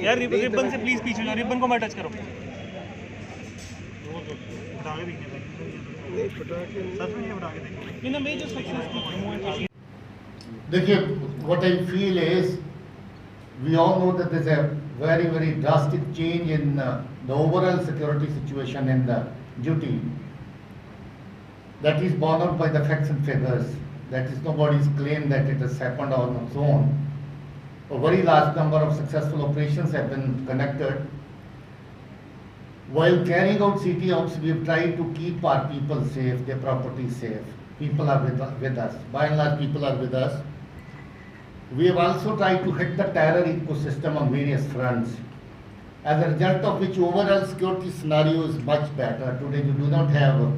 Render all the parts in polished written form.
यार रिबन से प्लीज पीछे जाओ, रिबन को मत टच करो। देखिए, what I feel is we all know that there's a very drastic change in the overall security situation in the duty. That is borne out by the facts and figures. That is nobody's claim that it has happened on its own. A very large number of successful operations have been conducted. While carrying out CT ops, we have tried to keep our people safe, their property safe. People are with us. By and large, people are with us. We have also tried to hit the terror ecosystem on various fronts. As a result of which, overall security scenario is much better. Today, you do not have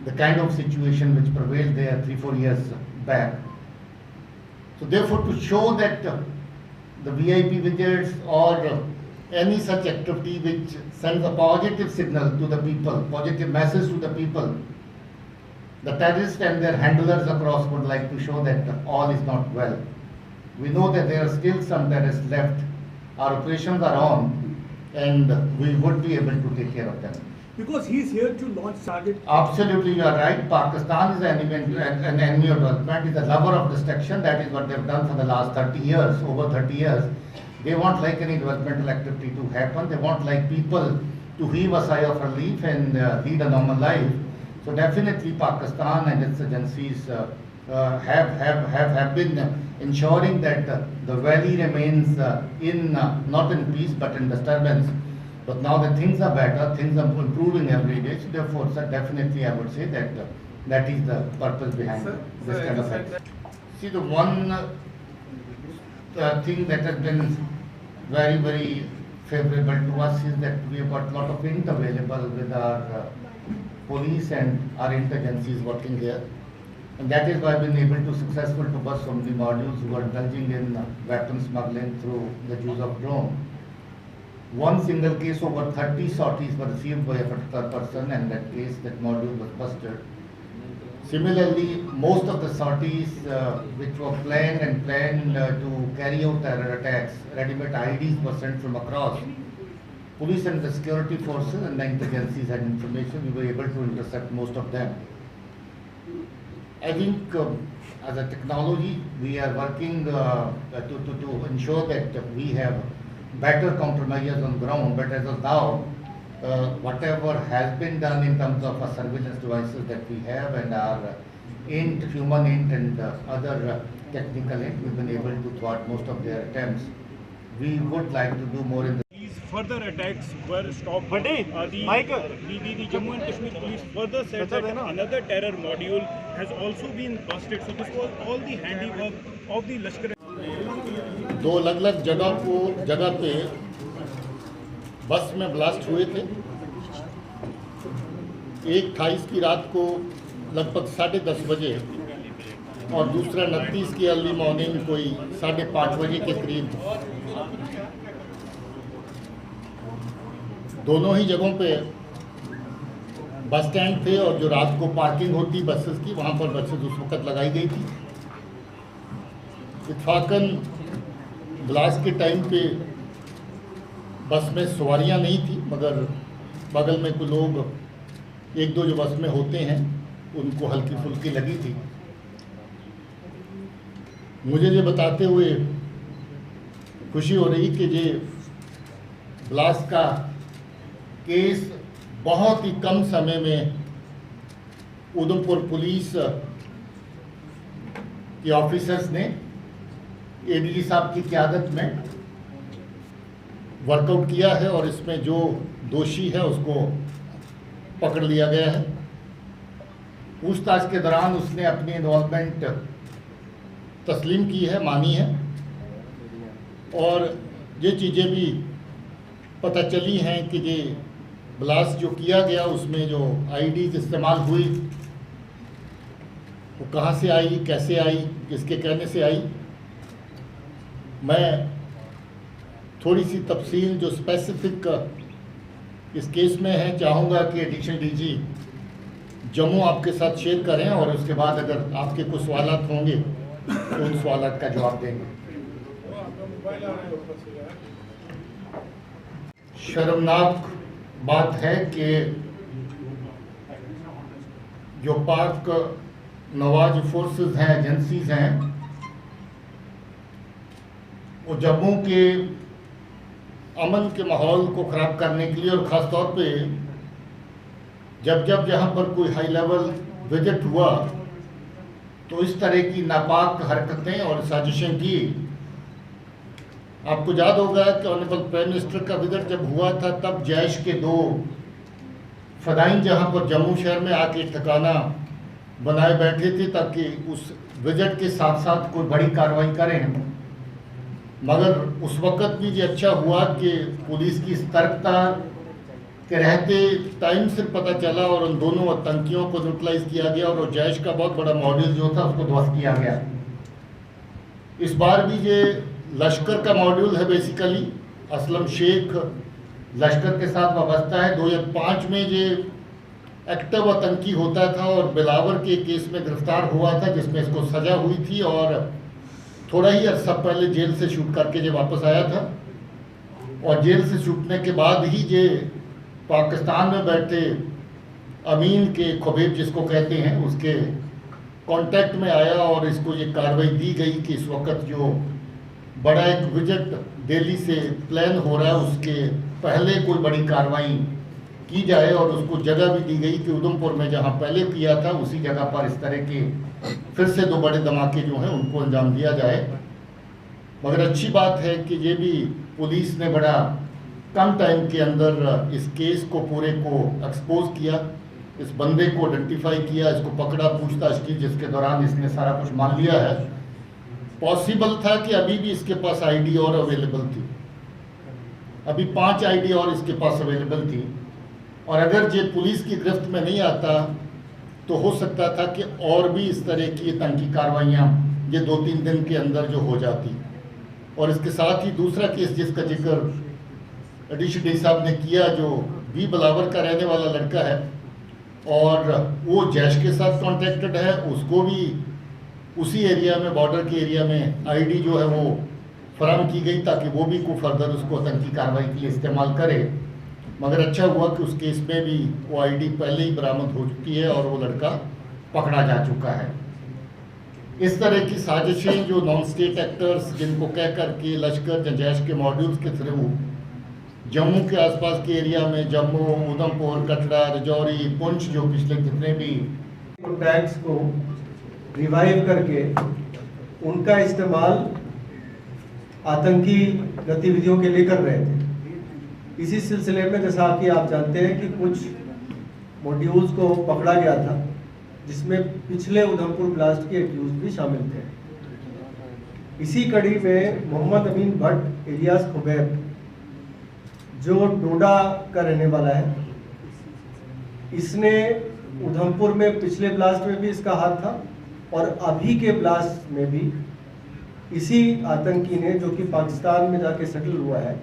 the kind of situation which prevailed there 3-4 years back. So therefore, to show that the VIP visits or any such activity which sends a positive signal to the people, positive message to the people, the terrorists and their handlers across would like to show that all is not well. We know that there are still some terrorists left. Our operations are on and we would be able to take care of them. Because he is here to launch target. Absolutely, you are right. Pakistan is an enemy of development, is a lover of destruction. That is what they have done for the last 30 years, over 30 years. They want like any developmental activity to happen. They want like people to heave a sigh of relief and lead a normal life. So definitely Pakistan and its agencies have been ensuring that the valley remains not in peace but in disturbance. But now that things are better, things are improving every day. So therefore, sir, definitely I would say that that is the purpose behind this kind of act. See, the one thing that has been very favorable to us is that we have got a lot of int available with our police and our agencies working here. And that is why we've been able to successful to bust so many modules who are indulging in weapon smuggling through the use of drone. One single case, over 30 sorties were received by a particular person, and that case, that module was busted. Similarly, most of the sorties which were planned to carry out terror attacks, ready-made IEDs were sent from across. Police and the security forces and the agencies had information. We were able to intercept most of them. I think as a technology, we are working to ensure that we have better countermeasures on ground, but as of now, whatever has been done in terms of our surveillance devices that we have and our human int and other technical int, we've been able to thwart most of their attempts. We would like to do more in the These further attacks were stopped. The Jammu and Kashmir police further said that another terror module has also been busted. So this was all the handiwork of the Lashkar. दो अलग-अलग जगह पे बस में blast हुए थे। एक 28 की रात को लगभग 10:30 बजे और दूसरा 29 की अर्ली मॉर्निंग कोई 5:30 बजे के करीब। दोनों ही जगहों पे बस स्टैंड थे और जो रात को पार्किंग होती बसेस की, वहाँ पर बसेस उस वक्त लगाई गई थी। इत्फाकन ब्लास्ट के टाइम पे बस में सवारियां नहीं थी, मगर बगल में कुछ लोग एक दो जो बस में होते हैं उनको हल्की फुल्की लगी थी। मुझे ये बताते हुए खुशी हो रही कि ये ब्लास्ट का केस बहुत ही कम समय में उधमपुर पुलिस के ऑफिसर्स ने एडीजी साहब की क़यादत में वर्कआउट किया है और इसमें जो दोषी है उसको पकड़ लिया गया है। पूछताछ के दौरान उसने अपनी इन्वॉल्वमेंट तस्लीम की है, मानी है और ये चीज़ें भी पता चली हैं कि ये ब्लास्ट जो किया गया उसमें जो आईडीज इस्तेमाल हुई वो कहाँ से आई, कैसे आई, किसके कहने से आई। मैं थोड़ी सी तफसील जो स्पेसिफिक इस केस में है चाहूँगा कि एडिशनल डीजी जम्मू आपके साथ शेयर करें और उसके बाद अगर आपके कुछ सवालात होंगे तो उन सवालात का जवाब देंगे। शर्मनाक बात है कि जो पाक नवाज फोर्सेस हैं, एजेंसीज हैं, वो जम्मू के अमन के माहौल को ख़राब करने के लिए और ख़ास तौर पे जब जहाँ पर कोई हाई लेवल विजिट हुआ तो इस तरह की नापाक हरकतें और साजिशें की। आपको याद होगा कि ऑनरेबल प्राइम मिनिस्टर का विजिट जब हुआ था तब जैश के 2 फदाइन जहां पर जम्मू शहर में आके ठिकाना बनाए बैठे थे ताकि उस विजिट के साथ साथ कोई बड़ी कार्रवाई करें, मगर उस वक़्त भी ये अच्छा हुआ कि पुलिस की सतर्कता के रहते टाइम से पता चला और उन दोनों आतंकियों को न्यूट्रलाइज किया गया और जैश का बहुत बड़ा मॉड्यूल जो था उसको ध्वस्त किया गया। इस बार भी ये लश्कर का मॉड्यूल है, बेसिकली असलम शेख लश्कर के साथ वाबस्ता है। 2005 में ये एक्टिव आतंकी होता था और बिलावर के केस में गिरफ्तार हुआ था जिसमें इसको सज़ा हुई थी और थोड़ा ही अर्सा पहले जेल से शूट करके ये वापस आया था और जेल से छूटने के बाद ही ये पाकिस्तान में बैठे अमीन के खुबैब जिसको कहते हैं उसके कांटेक्ट में आया और इसको ये कार्रवाई दी गई कि इस वक्त जो बड़ा एक विजिट दिल्ली से प्लान हो रहा है उसके पहले कोई बड़ी कार्रवाई की जाए और उसको जगह भी दी गई कि उधमपुर में जहां पहले किया था उसी जगह पर इस तरह के फिर से 2 बड़े धमाके जो हैं उनको अंजाम दिया जाए। मगर अच्छी बात है कि ये भी पुलिस ने बड़ा कम टाइम के अंदर इस केस को पूरे को एक्सपोज किया, इस बंदे को आइडेंटिफाई किया, इसको पकड़ा, पूछताछ की, जिसके दौरान इसने सारा कुछ मान लिया है। पॉसिबल था कि अभी भी इसके पास आईडी और अवेलेबल थी, अभी 5 आईडी और इसके पास अवेलेबल थी और अगर ये पुलिस की गिरफ्त में नहीं आता तो हो सकता था कि और भी इस तरह की आतंकी कार्रवाइयाँ ये 2-3 दिन के अंदर जो हो जाती। और इसके साथ ही दूसरा केस जिसका जिक्र अडीश डे साहब ने किया जो बी बिलावर का रहने वाला लड़का है और वो जैश के साथ कॉन्टेक्टेड है, उसको भी उसी एरिया में बॉर्डर के एरिया में आईडी जो है वो फराहम की गई ताकि वो भी को फर्दर उसको आतंकी कार्रवाई के लिए इस्तेमाल करे। मगर अच्छा हुआ कि उस केस में भी वो आईडी पहले ही बरामद हो चुकी है और वो लड़का पकड़ा जा चुका है। इस तरह की साजिशें जो नॉन स्टेट एक्टर्स जिनको कह करके लश्कर या जैश के मॉड्यूल्स के थ्रू जम्मू के आसपास के एरिया में जम्मू, उधमपुर, कटरा, राजौरी, पुंछ जो पिछले कितने भी टैक्स को रिवाइव करके उनका इस्तेमाल आतंकी गतिविधियों के लिए कर रहे थे। इसी सिलसिले में जैसा कि आप जानते हैं कि कुछ मॉड्यूल्स को पकड़ा गया था जिसमें पिछले उधमपुर ब्लास्ट के एक्यूज भी शामिल थे। इसी कड़ी में मोहम्मद अमीन भट्ट इलियास खुबैब जो डोडा का रहने वाला है, इसने उधमपुर में पिछले ब्लास्ट में भी इसका हाथ था और अभी के ब्लास्ट में भी इसी आतंकी ने जो कि पाकिस्तान में जाके सेटल हुआ है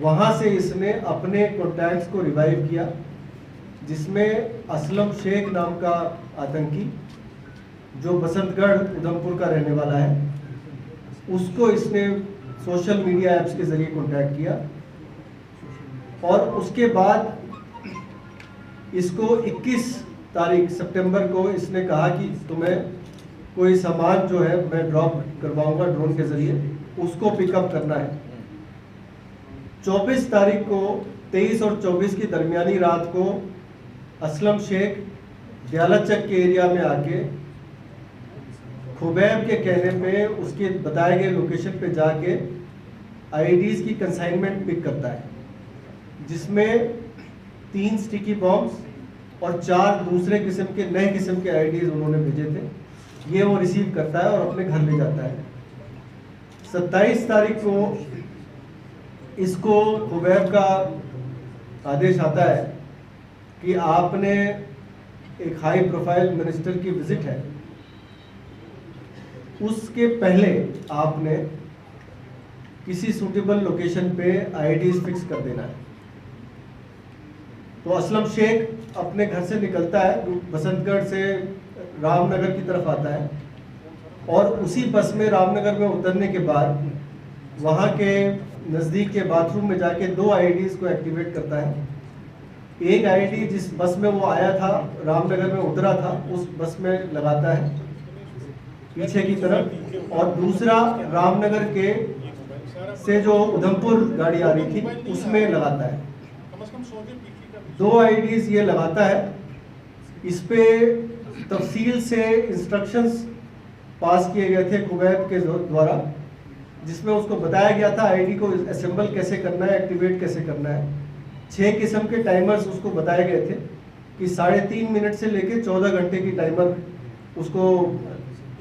वहाँ से इसने अपने कॉन्टैक्ट्स को रिवाइव किया, जिसमें असलम शेख नाम का आतंकी जो बसंतगढ़ उधमपुर का रहने वाला है उसको इसने सोशल मीडिया ऐप्स के ज़रिए कॉन्टैक्ट किया और उसके बाद इसको 21 तारीख सितंबर को इसने कहा कि तुम्हें कोई सामान जो है मैं ड्रॉप करवाऊंगा ड्रोन के ज़रिए, उसको पिकअप करना है। 24 तारीख को 23 और 24 की दरमियानी रात को असलम शेख दयालचक के एरिया में आके खुबैब के कहने पे उसके बताए गए लोकेशन पे जाके आईडीज़ की कंसाइनमेंट पिक करता है, जिसमें 3 स्टिकी बॉम्ब्स और 4 दूसरे किस्म के नए किस्म के आईडीज़ उन्होंने भेजे थे। ये वो रिसीव करता है और अपने घर ले जाता है। 27 तारीख को इसको खुबैब का आदेश आता है कि आपने एक हाई प्रोफाइल मिनिस्टर की विजिट है, उसके पहले आपने किसी सूटेबल लोकेशन पे आईडीज़ फिक्स कर देना है। तो असलम शेख अपने घर से निकलता है, बसंतगढ़ से रामनगर की तरफ आता है और उसी बस में रामनगर में उतरने के बाद वहाँ के नज़दीक के बाथरूम में जाके 2 आईडीज़ को एक्टिवेट करता है। एक आईडी जिस बस में वो आया था, रामनगर में उतरा था, उस बस में लगाता है पीछे की तरफ, और दूसरा रामनगर के से जो उधमपुर गाड़ी आ रही थी उसमें लगाता है। 2 आईडीज़ ये लगाता है। इस पे तफसील से इंस्ट्रक्शंस पास किए गए थे कुवैत के द्वारा, जिसमें उसको बताया गया था आईडी को असेंबल कैसे करना है, एक्टिवेट कैसे करना है। 6 किस्म के टाइमर्स उसको बताए गए थे कि 3.5 मिनट से लेके 14 घंटे की टाइमर उसको,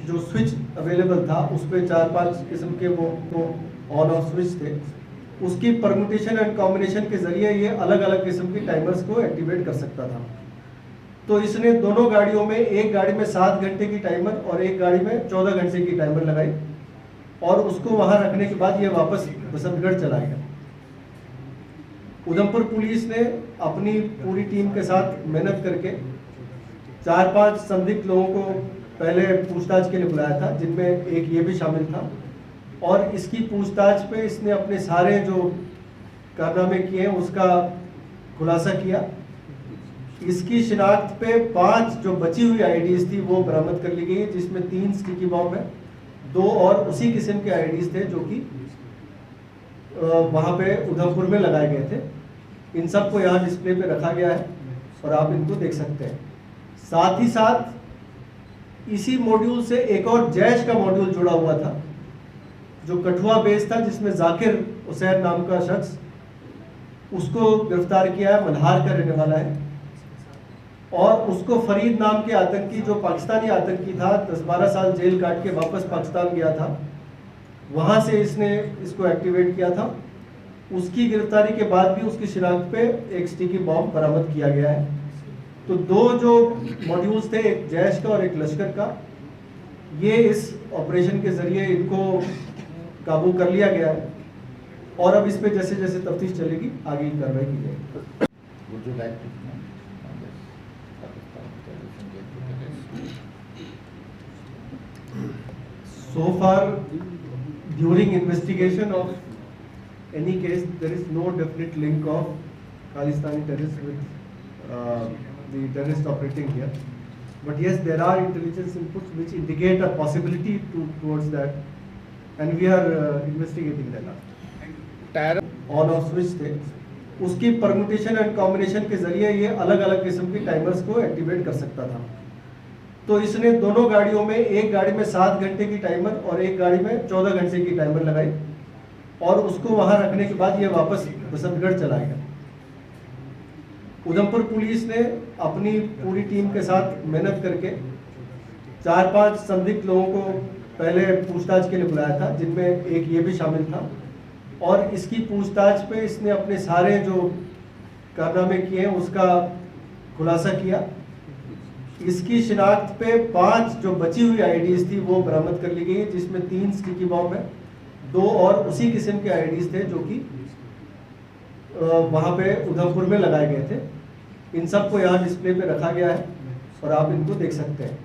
जो स्विच अवेलेबल था उस पर 4-5 किस्म के वो ऑन ऑफ स्विच थे। उसकी परम्यूटेशन एंड कॉम्बिनेशन के जरिए ये अलग अलग किस्म की टाइमर्स को एक्टिवेट कर सकता था। तो इसने दोनों गाड़ियों में, एक गाड़ी में 7 घंटे की टाइमर और एक गाड़ी में 14 घंटे की टाइमर लगाई, और उसको वहां रखने के बाद ये वापस बसंतगढ़ चला गया। उधमपुर पुलिस ने अपनी पूरी टीम के साथ मेहनत करके 4-5 संदिग्ध लोगों को पहले पूछताछ के लिए बुलाया था, जिनमें एक ये भी शामिल था, और इसकी पूछताछ पे इसने अपने सारे जो कारनामे किए हैं उसका खुलासा किया। इसकी शिनाख्त पे 5 जो बची हुई आईडीज़ थी वो बरामद कर ली गई, जिसमें 3 स्टिकी बॉम्ब है, 2 और उसी किस्म के आईडीज़ थे जो कि वहाँ पे उधमपुर में लगाए गए थे। इन सब को यहाँ डिस्प्ले पे रखा गया है और आप इनको देख सकते हैं। साथ ही साथ इसी मॉड्यूल से एक और जैश का मॉड्यूल जुड़ा हुआ था, जो कठुआ बेस था, जिसमें जाकिर हुसैन नाम का शख्स, उसको गिरफ्तार किया है, मल्हार का रहने वाला है, और उसको फरीद नाम के आतंकी, जो पाकिस्तानी आतंकी था, 10-12 साल जेल काट के वापस पाकिस्तान गया था, वहाँ से इसने इसको एक्टिवेट किया था। उसकी गिरफ्तारी के बाद भी उसकी शिनाख्त पे एक स्टिकी बॉम्ब बरामद किया गया है। तो 2 जो मॉड्यूल्स थे, एक जैश का और एक लश्कर का, ये इस ऑपरेशन के जरिए इनको काबू कर लिया गया है, और अब इस पे जैसे जैसे तफ्तीश चलेगी आगे की कार्रवाई की जाएगी। Would you like to comment on this Pakistan terrorism case? So far, during investigation of any case, there is no definite link of Khalistani terrorists with the terrorist operating here. But yes, there are intelligence inputs which indicate a possibility towards that, and we are investigating that now. On off switch थे, उसकी permutation and combination के जरिए ये अलग अलग किस्म की timers को एक्टिवेट कर सकता था। तो इसने दोनों गाड़ियों में, एक गाड़ी में 7 घंटे की टाइमर और एक गाड़ी में 14 घंटे की टाइमर लगाई, और उसको वहां रखने के बाद ये वापस बसंतगढ़ चला गया। उधमपुर पुलिस ने अपनी पूरी टीम के साथ मेहनत करके 4-5 संदिग्ध लोगों को पहले पूछताछ के लिए बुलाया था, जिनमें एक ये भी शामिल था, और इसकी पूछताछ पे इसने अपने सारे जो कारनामे किए हैं उसका खुलासा किया। इसकी शिनाख्त पे 5 जो बची हुई आईडीज़ थी वो बरामद कर ली गई, जिसमें 3 स्टिकी बॉम्ब है, 2 और उसी किस्म के आईडीज़ थे जो कि वहाँ पे उधमपुर में लगाए गए थे। इन सब को यहाँ डिस्प्ले पे रखा गया है और आप इनको देख सकते हैं।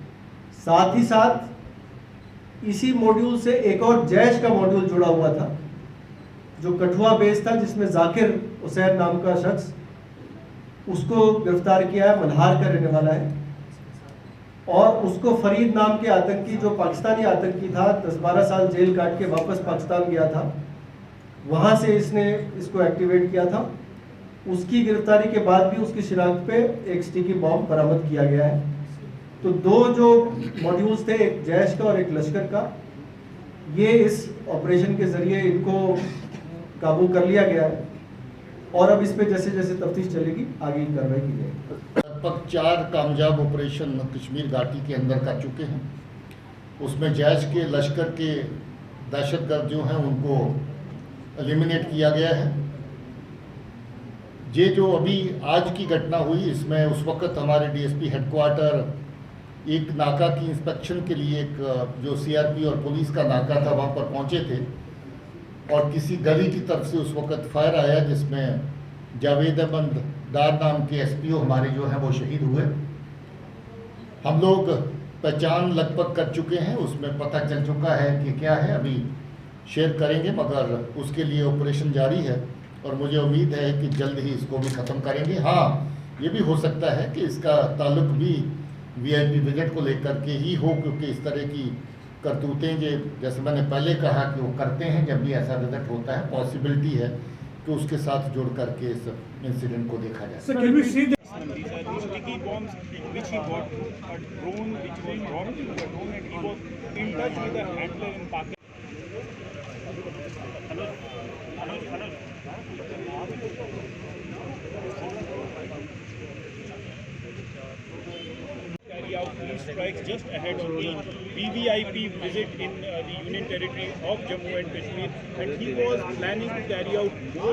साथ ही साथ इसी मॉड्यूल से एक और जैश का मॉड्यूल जुड़ा हुआ था, जो कठुआ बेस था, जिसमें जाकिर हुसैन नाम का शख्स, उसको गिरफ्तार किया है, मल्हार का रहने वाला है, और उसको फरीद नाम के आतंकी, जो पाकिस्तानी आतंकी था, 10-12 साल जेल काट के वापस पाकिस्तान गया था, वहाँ से इसने इसको एक्टिवेट किया था। उसकी गिरफ्तारी के बाद भी उसकी शिनाख्त पे एक स्टिकी बॉम्ब बरामद किया गया है। तो 2 जो मॉड्यूल्स थे, एक जैश का और एक लश्कर का, ये इस ऑपरेशन के जरिए इनको काबू कर लिया गया है, और अब इस पे जैसे जैसे तफ्तीश चलेगी आगे की कार्रवाई की जाएगी। लगभग 4 कामयाब ऑपरेशन कश्मीर घाटी के अंदर कर चुके हैं। उसमें जैश के, लश्कर के दहशतगर्द जो हैं उनको एलिमिनेट किया गया है। ये जो अभी आज की घटना हुई, इसमें उस वक्त हमारे डीएसपी हेडक्वार्टर एक नाका की इंस्पेक्शन के लिए, एक जो सीआरपी और पुलिस का नाका था वहाँ पर पहुँचे थे, और किसी गली की तरफ से उस वक्त फायर आया, जिसमें जावेद अहमद डार नाम के एसपीओ हमारे जो हैं वो शहीद हुए। हम लोग पहचान लगभग कर चुके हैं, उसमें पता चल चुका है कि क्या है। अभी शेयर करेंगे, मगर उसके लिए ऑपरेशन जारी है और मुझे उम्मीद है कि जल्द ही इसको भी ख़त्म करेंगे। हाँ, ये भी हो सकता है कि इसका ताल्लुक भी VIP विजिट को लेकर के ही हो, क्योंकि इस तरह की करतूतें जैसे मैंने पहले कहा कि वो करते हैं जब भी ऐसा विजिट होता है, पॉसिबिलिटी है कि उसके साथ जुड़ करके इस इंसिडेंट को देखा जाए। Sir, can we see the These are the sticky bombs which he got, a drone which was dropped into a drone, and he was in touch with a handler in Pakistan. Carry out these strikes just ahead of the VVIP visit in the Union Territory of Jammu and Kashmir, and he was planning to carry out more